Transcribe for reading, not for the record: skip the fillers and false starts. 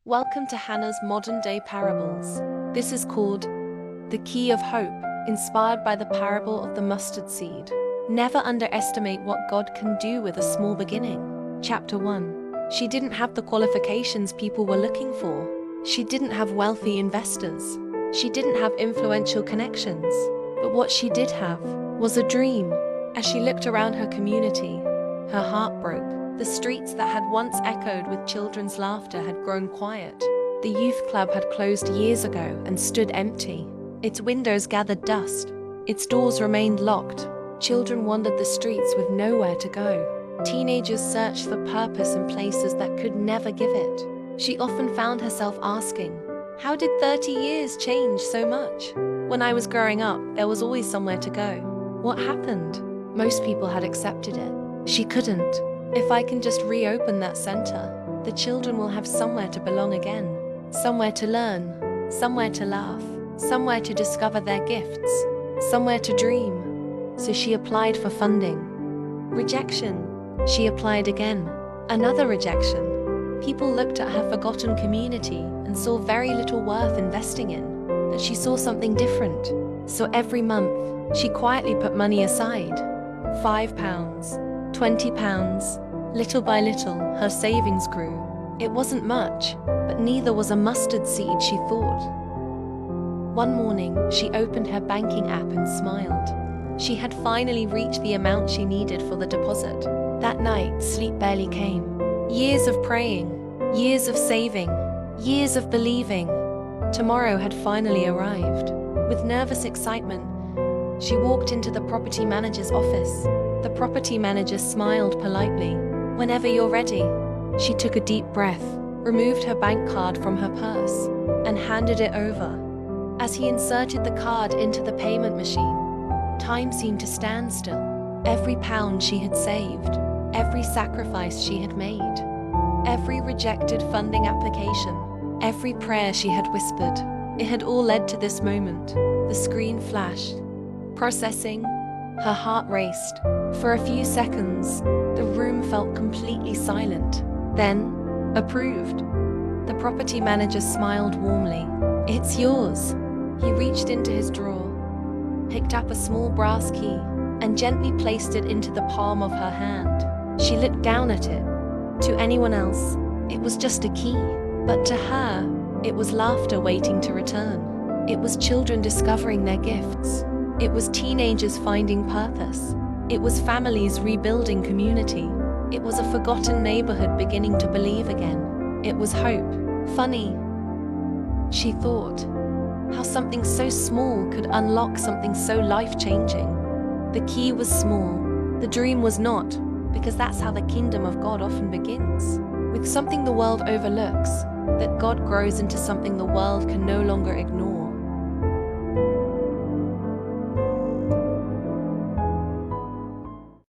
Welcome to Hannah's Modern Day Parables. This is called The Key of Hope, inspired by the parable of the mustard seed. Never underestimate what God can do with a small beginning. Chapter 1. She didn't have the qualifications people were looking for. She didn't have wealthy investors. She didn't have influential connections. But what she did have was a dream. As she looked around her community, her heart broke. The streets that had once echoed with children's laughter had grown quiet. The youth club had closed years ago and stood empty. Its windows gathered dust. Its doors remained locked. Children wandered the streets with nowhere to go. Teenagers searched for purpose in places that could never give it. She often found herself asking, how did 30 years change so much? When I was growing up, there was always somewhere to go. What happened? Most people had accepted it. She couldn't. If I can just reopen that center, the children will have somewhere to belong again. Somewhere to learn, somewhere to laugh, somewhere to discover their gifts, somewhere to dream. So she applied for funding. Rejection. She applied again. Another rejection. People looked at her forgotten community and saw very little worth investing in, but she saw something different. So every month, she quietly put money aside. £5, £20. Little by little, her savings grew. It wasn't much, but neither was a mustard seed, she thought. One morning, she opened her banking app and smiled. She had finally reached the amount she needed for the deposit. That night, sleep barely came. Years of praying, years of saving, years of believing. Tomorrow had finally arrived. With nervous excitement, she walked into the property manager's office. The property manager smiled politely. Whenever you're ready. She took a deep breath, removed her bank card from her purse, and handed it over. As he inserted the card into the payment machine, time seemed to stand still. Every pound she had saved, every sacrifice she had made, every rejected funding application, every prayer she had whispered, it had all led to this moment. The screen flashed. Processing. Her heart raced. For a few seconds, the room felt completely silent. Then, approved. The property manager smiled warmly. It's yours. He reached into his drawer, picked up a small brass key, and gently placed it into the palm of her hand. She looked down at it. To anyone else, it was just a key. But to her, it was laughter waiting to return. It was children discovering their gifts. It was teenagers finding purpose. It was families rebuilding community. It was a forgotten neighborhood beginning to believe again. It was hope. Funny, she thought, how something so small could unlock something so life-changing. The key was small. The dream was not, because that's how the kingdom of God often begins. With something the world overlooks, that God grows into something the world can no longer ignore.